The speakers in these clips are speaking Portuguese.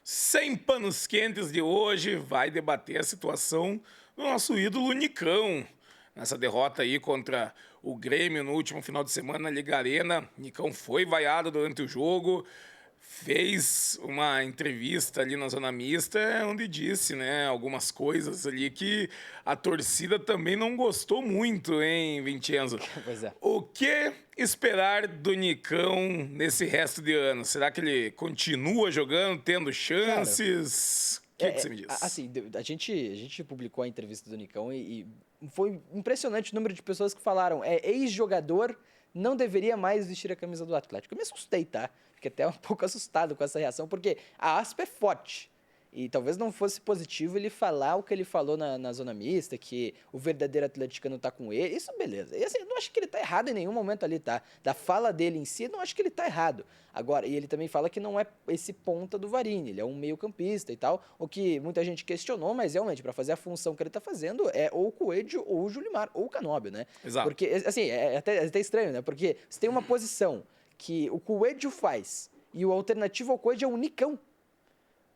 Sem panos quentes de hoje vai debater a situação do nosso ídolo Nicão. Nessa derrota aí contra o Grêmio no último final de semana na Liga Arena, Nicão foi vaiado durante o jogo, fez uma entrevista ali na Zona Mista, onde disse, né, algumas coisas ali que a torcida também não gostou muito, hein, Vincenzo? Pois é. O que esperar do Nicão nesse resto de ano? Será que ele continua jogando, tendo Cara, chances? O que você me diz? assim, a gente publicou a entrevista do Nicão e foi impressionante o número de pessoas que falaram, ex-jogador não deveria mais vestir a camisa do Atlético. Eu me assustei, tá? Fiquei até um pouco assustado com essa reação, porque a aspa é forte. E talvez não fosse positivo ele falar o que ele falou na Zona Mista, que o verdadeiro atleticano tá com ele. Isso, beleza. E assim, eu não acho que ele tá errado em nenhum momento ali, tá? Da fala dele em si, eu não acho que ele tá errado. Agora, e ele também fala que não é esse ponta do Varini, ele é um meio-campista e tal, o que muita gente questionou, mas realmente, para fazer a função que ele tá fazendo, é ou o Coelho, ou o Julimar, ou o Canóbio, né? Exato. Porque, assim, é até estranho, né? Porque você tem uma posição que o Coelho faz e o alternativo ao Coelho é o Nicão.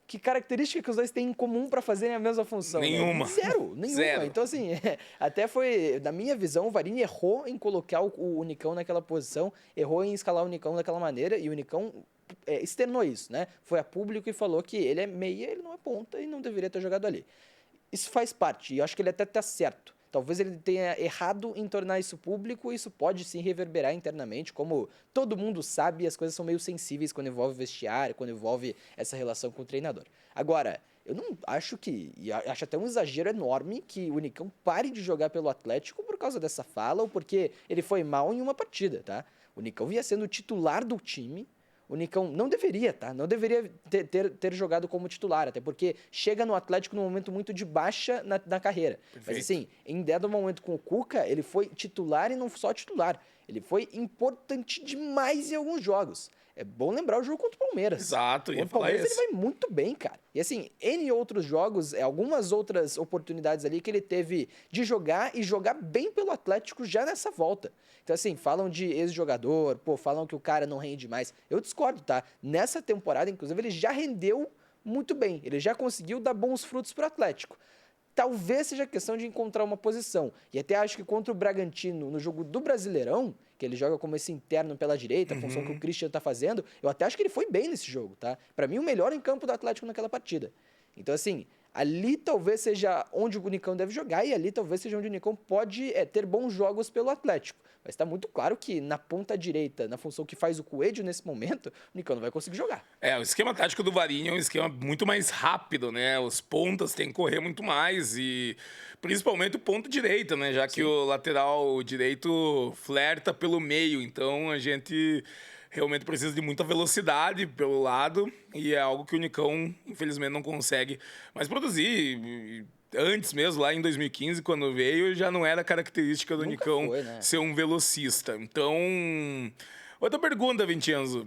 Que característica que os dois têm em comum para fazerem a mesma função, né? Nenhuma. Zero, nenhuma. Zero. Então, assim, até foi, na minha visão, o Varini errou em colocar o Nicão naquela posição, errou em escalar o Nicão daquela maneira, e o Nicão externou isso, né? Foi a público e falou que ele é meia, ele não é ponta e não deveria ter jogado ali. Isso faz parte, e eu acho que ele até tá certo. Talvez ele tenha errado em tornar isso público, e isso pode sim reverberar internamente, como todo mundo sabe, as coisas são meio sensíveis quando envolve vestiário, quando envolve essa relação com o treinador. Agora, eu não acho que, e acho até um exagero enorme que o Nicão pare de jogar pelo Atlético por causa dessa fala ou porque ele foi mal em uma partida, tá? O Nicão vinha sendo o titular do time, o Nicão não deveria, tá? Não deveria ter jogado como titular, até porque chega no Atlético num momento muito de baixa na carreira. Perfeito. Mas assim, em dado momento com o Cuca, ele foi titular e não só titular. Ele foi importante demais em alguns jogos. É bom lembrar o jogo contra o Palmeiras. Exato, ia Contra o falar Palmeiras ele isso. vai muito bem, cara. E assim, N outros jogos, algumas outras oportunidades ali que ele teve de jogar e jogar bem pelo Atlético já nessa volta. Então assim, falam de ex-jogador, falam que o cara não rende mais. Eu discordo, tá? Nessa temporada, inclusive, ele já rendeu muito bem. Ele já conseguiu dar bons frutos pro Atlético. Talvez seja questão de encontrar uma posição. E até acho que contra o Bragantino, no jogo do Brasileirão, que ele joga como esse interno pela direita, a função que o Christian tá fazendo, eu até acho que ele foi bem nesse jogo, tá? Pra mim, o melhor em campo do Atlético naquela partida. Então, assim, ali talvez seja onde o Nicão deve jogar e ali talvez seja onde o Nicão pode ter bons jogos pelo Atlético. Mas tá muito claro que na ponta direita, na função que faz o Coelho nesse momento, o Nicão não vai conseguir jogar. O esquema tático do Varinho é um esquema muito mais rápido, né? Os pontas têm que correr muito mais e principalmente o ponto direita, né? Já que Sim. o lateral direito flerta pelo meio, então a gente realmente precisa de muita velocidade pelo lado e é algo que o Nicão, infelizmente, não consegue mais produzir. E antes mesmo, lá em 2015, quando veio, já não era característica do Nunca Nicão foi, né? ser um velocista. Então, outra pergunta, Vincenzo.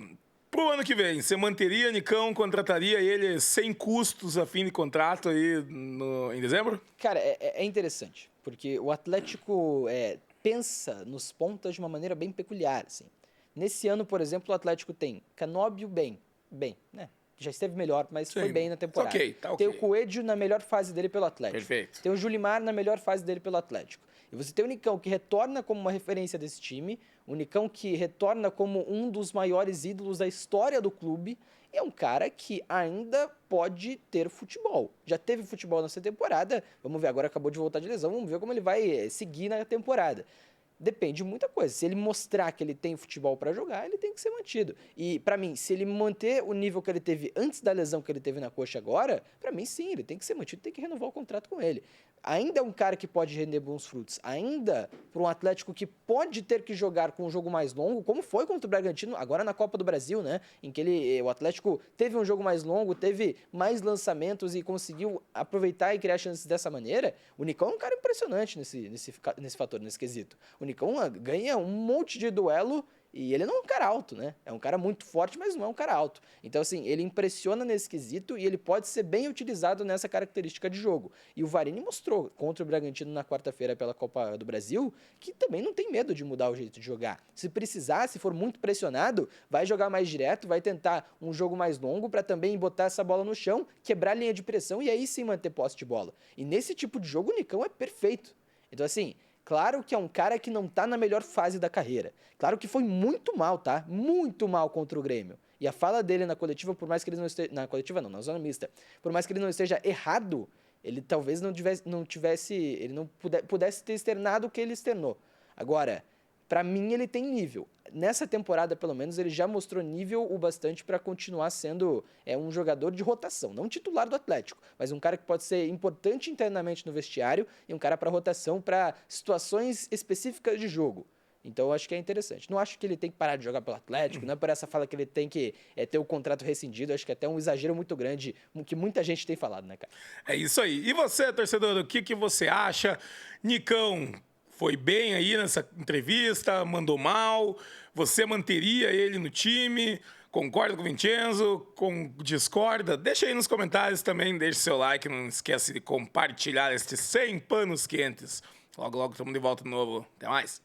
Pro ano que vem, você manteria Nicão, contrataria ele sem custos a fim de contrato aí em dezembro? Cara, é interessante, porque o Atlético pensa nos pontas de uma maneira bem peculiar, assim. Nesse ano, por exemplo, o Atlético tem Canóbio bem, né? Já esteve melhor, mas foi Sim, bem na tá temporada. ok, tá Tem ok. o Coelho na melhor fase dele pelo Atlético. Perfeito. Tem o Julimar na melhor fase dele pelo Atlético. E você tem o Nicão, que retorna como uma referência desse time, o Nicão que retorna como um dos maiores ídolos da história do clube, é um cara que ainda pode ter futebol. Já teve futebol nessa temporada, vamos ver, agora acabou de voltar de lesão, vamos ver como ele vai seguir na temporada. Depende de muita coisa. Se ele mostrar que ele tem futebol para jogar, ele tem que ser mantido. E para mim, se ele manter o nível que ele teve antes da lesão que ele teve na coxa agora, para mim sim, ele tem que ser mantido, tem que renovar o contrato com ele. Ainda é um cara que pode render bons frutos. Ainda para um Atlético que pode ter que jogar com um jogo mais longo, como foi contra o Bragantino, agora na Copa do Brasil, né? Em que o Atlético teve um jogo mais longo, teve mais lançamentos e conseguiu aproveitar e criar chances dessa maneira. O Nicão é um cara impressionante nesse fator, nesse quesito. O Nicão ganha um monte de duelo E ele não é um cara alto, né? É um cara muito forte, mas não é um cara alto. Então, assim, ele impressiona nesse quesito e ele pode ser bem utilizado nessa característica de jogo. E o Varane mostrou contra o Bragantino na quarta-feira pela Copa do Brasil que também não tem medo de mudar o jeito de jogar. Se precisar, se for muito pressionado, vai jogar mais direto, vai tentar um jogo mais longo para também botar essa bola no chão, quebrar a linha de pressão e aí sim manter posse de bola. E nesse tipo de jogo o Nicão é perfeito. Então, assim, claro que é um cara que não tá na melhor fase da carreira. Claro que foi muito mal, tá? Muito mal contra o Grêmio. E a fala dele na coletiva, por mais que ele não esteja... Na coletiva não, na zona mista. Por mais que ele não esteja errado, ele talvez ele não pudesse ter externado o que ele externou. Agora, pra mim ele tem nível. Nessa temporada, pelo menos, ele já mostrou nível o bastante para continuar sendo um jogador de rotação. Não titular do Atlético, mas um cara que pode ser importante internamente no vestiário e um cara para rotação para situações específicas de jogo. Então eu acho que é interessante. Não acho que ele tem que parar de jogar pelo Atlético, não é por essa fala que ele tem que ter o contrato rescindido. Acho que é até um exagero muito grande, que muita gente tem falado, né, cara? É isso aí. E você, torcedor, o que você acha? Nicão foi bem aí nessa entrevista, mandou mal. Você manteria ele no time? Concorda com o Vincenzo? Discorda? Deixa aí nos comentários também, deixe seu like, não esquece de compartilhar estes 100 panos quentes. Logo, logo estamos de volta de novo. Até mais.